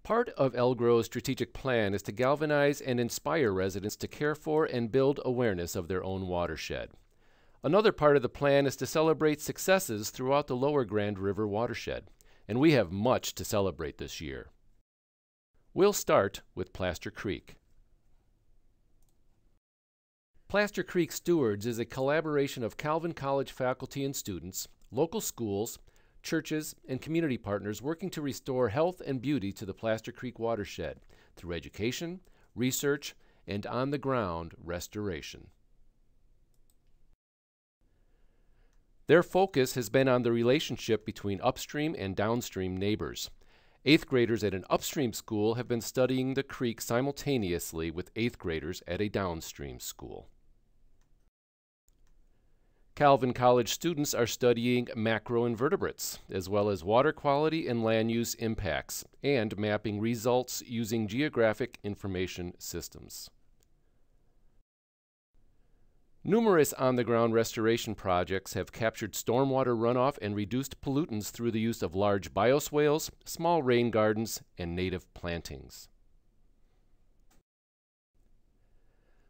Part of LGROW's strategic plan is to galvanize and inspire residents to care for and build awareness of their own watershed. Another part of the plan is to celebrate successes throughout the Lower Grand River watershed, and we have much to celebrate this year. We'll start with Plaster Creek. Plaster Creek Stewards is a collaboration of Calvin College faculty and students, local schools, churches, and community partners working to restore health and beauty to the Plaster Creek watershed through education, research, and on-the-ground restoration. Their focus has been on the relationship between upstream and downstream neighbors. 8th graders at an upstream school have been studying the creek simultaneously with 8th graders at a downstream school. Calvin College students are studying macroinvertebrates, as well as water quality and land use impacts, and mapping results using geographic information systems. Numerous on-the-ground restoration projects have captured stormwater runoff and reduced pollutants through the use of large bioswales, small rain gardens, and native plantings.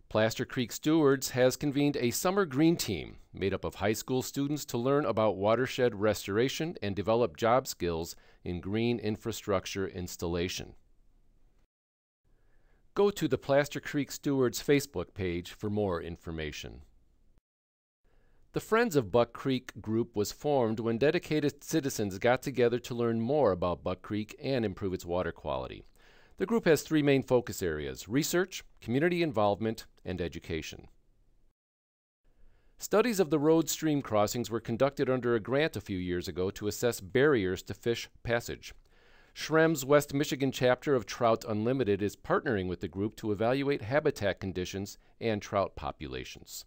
Plaster Creek Stewards has convened a summer green team made up of high school students to learn about watershed restoration and develop job skills in green infrastructure installation. Go to the Plaster Creek Stewards Facebook page for more information. The Friends of Buck Creek group was formed when dedicated citizens got together to learn more about Buck Creek and improve its water quality. The group has 3 main focus areas: research, community involvement, and education. Studies of the road stream crossings were conducted under a grant a few years ago to assess barriers to fish passage. Shrem's West Michigan chapter of Trout Unlimited is partnering with the group to evaluate habitat conditions and trout populations.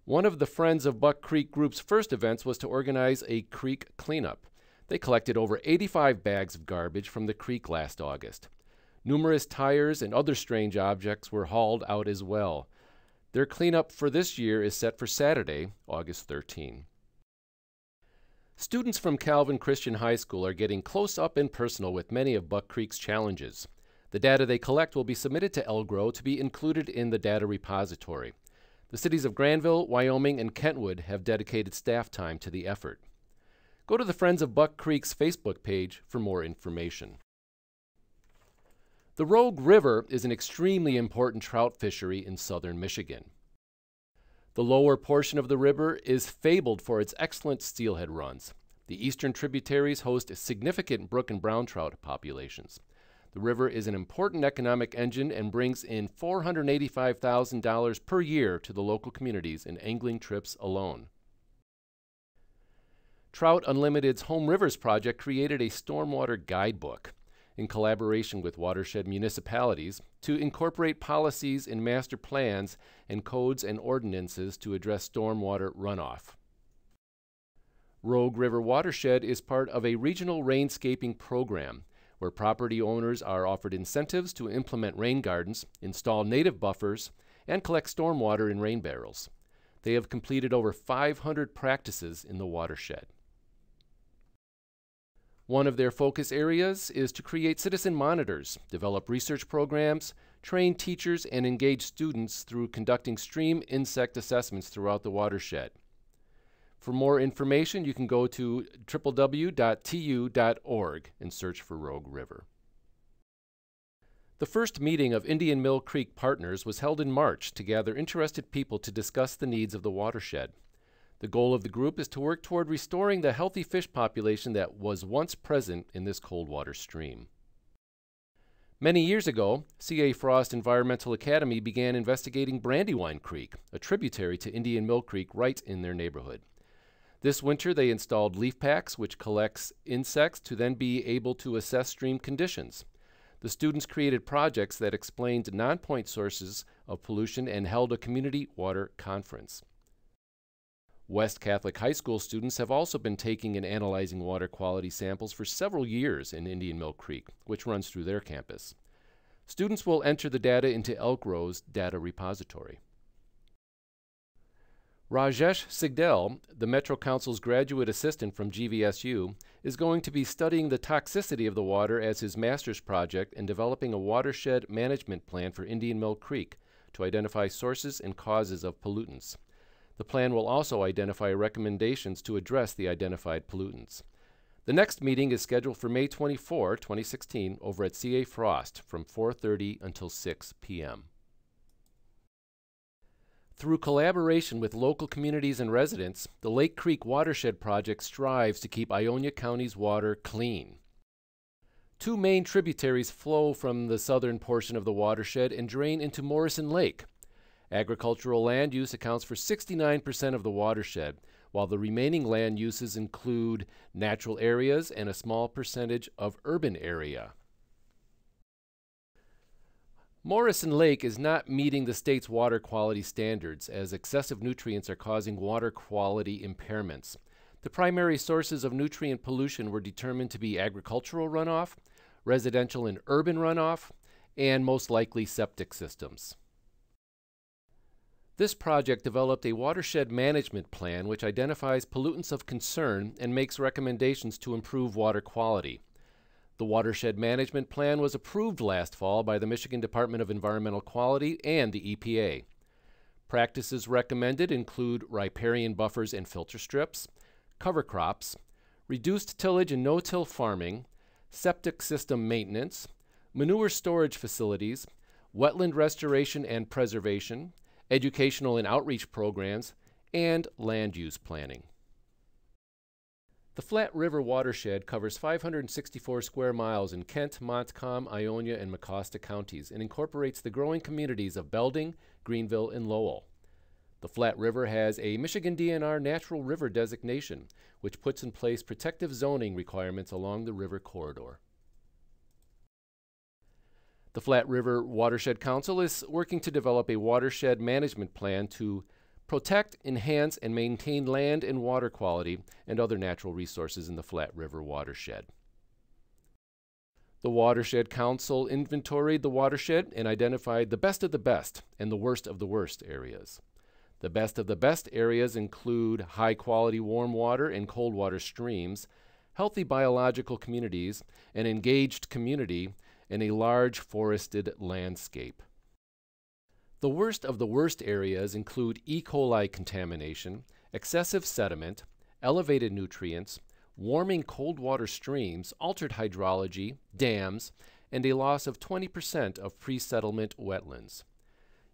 One of the Friends of Buck Creek group's first events was to organize a creek cleanup. They collected over 85 bags of garbage from the creek last August. Numerous tires and other strange objects were hauled out as well. Their cleanup for this year is set for Saturday, August 13. Students from Calvin Christian High School are getting close up and personal with many of Buck Creek's challenges. The data they collect will be submitted to LGROW to be included in the data repository. The cities of Granville, Wyoming, and Kentwood have dedicated staff time to the effort. Go to the Friends of Buck Creek's Facebook page for more information. The Rogue River is an extremely important trout fishery in southern Michigan. The lower portion of the river is fabled for its excellent steelhead runs. The eastern tributaries host significant brook and brown trout populations. The river is an important economic engine and brings in $485,000 per year to the local communities in angling trips alone. Trout Unlimited's Home Rivers project created a stormwater guidebook in collaboration with watershed municipalities to incorporate policies in master plans and codes and ordinances to address stormwater runoff. Rogue River Watershed is part of a regional rainscaping program where property owners are offered incentives to implement rain gardens, install native buffers, and collect stormwater in rain barrels. They have completed over 500 practices in the watershed. One of their focus areas is to create citizen monitors, develop research programs, train teachers, and engage students through conducting stream insect assessments throughout the watershed. For more information, you can go to www.tu.org and search for Rogue River. The first meeting of Indian Mill Creek Partners was held in March to gather interested people to discuss the needs of the watershed. The goal of the group is to work toward restoring the healthy fish population that was once present in this cold water stream. Many years ago, C.A. Frost Environmental Academy began investigating Brandywine Creek, a tributary to Indian Mill Creek right in their neighborhood. This winter they installed leaf packs which collects insects to then be able to assess stream conditions. The students created projects that explained non-point sources of pollution and held a community water conference. West Catholic High School students have also been taking and analyzing water quality samples for several years in Indian Mill Creek, which runs through their campus. Students will enter the data into LGROW's data repository. Rajesh Sigdel, the Metro Council's graduate assistant from GVSU, is going to be studying the toxicity of the water as his master's project and developing a watershed management plan for Indian Mill Creek to identify sources and causes of pollutants. The plan will also identify recommendations to address the identified pollutants. The next meeting is scheduled for May 24, 2016, over at C.A. Frost from 4:30 until 6 p.m. Through collaboration with local communities and residents, the Lake Creek Watershed Project strives to keep Ionia County's water clean. Two main tributaries flow from the southern portion of the watershed and drain into Morrison Lake. Agricultural land use accounts for 69% of the watershed, while the remaining land uses include natural areas and a small percentage of urban area. Morrison Lake is not meeting the state's water quality standards as excessive nutrients are causing water quality impairments. The primary sources of nutrient pollution were determined to be agricultural runoff, residential and urban runoff, and most likely septic systems. This project developed a watershed management plan which identifies pollutants of concern and makes recommendations to improve water quality. The Watershed Management Plan was approved last fall by the Michigan Department of Environmental Quality and the EPA. Practices recommended include riparian buffers and filter strips, cover crops, reduced tillage and no-till farming, septic system maintenance, manure storage facilities, wetland restoration and preservation, educational and outreach programs, and land use planning. The Flat River Watershed covers 564 square miles in Kent, Montcalm, Ionia, and Mecosta counties and incorporates the growing communities of Belding, Greenville, and Lowell. The Flat River has a Michigan DNR Natural River designation, which puts in place protective zoning requirements along the river corridor. The Flat River Watershed Council is working to develop a watershed management plan to protect, enhance, and maintain land and water quality and other natural resources in the Flat River watershed. The Watershed Council inventoried the watershed and identified the best of the best and the worst of the worst areas. The best of the best areas include high-quality warm water and cold water streams, healthy biological communities, an engaged community, and a large forested landscape. The worst of the worst areas include E. coli contamination, excessive sediment, elevated nutrients, warming cold water streams, altered hydrology, dams, and a loss of 20% of pre-settlement wetlands.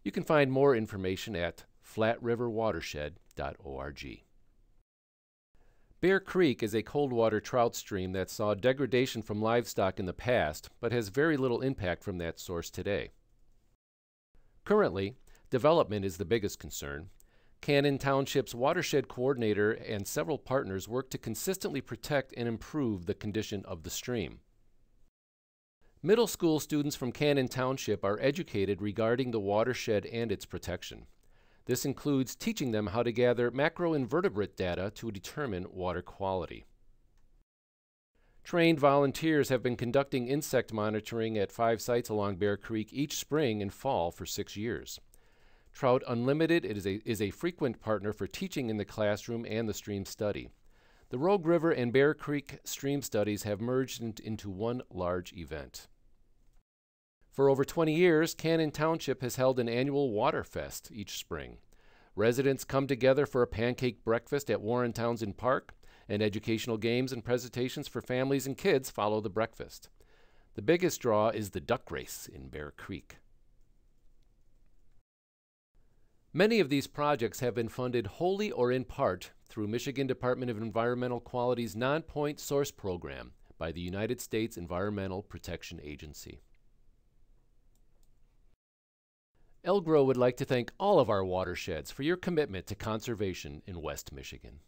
You can find more information at flatriverwatershed.org. Bear Creek is a cold water trout stream that saw degradation from livestock in the past, but has very little impact from that source today. Currently, development is the biggest concern. Cannon Township's watershed coordinator and several partners work to consistently protect and improve the condition of the stream. Middle school students from Cannon Township are educated regarding the watershed and its protection. This includes teaching them how to gather macroinvertebrate data to determine water quality. Trained volunteers have been conducting insect monitoring at 5 sites along Bear Creek each spring and fall for 6 years. Trout Unlimited is a frequent partner for teaching in the classroom and the stream study. The Rogue River and Bear Creek stream studies have merged into one large event. For over 20 years, Cannon Township has held an annual Water Fest each spring. Residents come together for a pancake breakfast at Warren Townsend Park, and educational games and presentations for families and kids follow the breakfast. The biggest draw is the duck race in Bear Creek. Many of these projects have been funded wholly or in part through Michigan Department of Environmental Quality's Non-Point Source Program by the United States Environmental Protection Agency. LGROW would like to thank all of our watersheds for your commitment to conservation in West Michigan.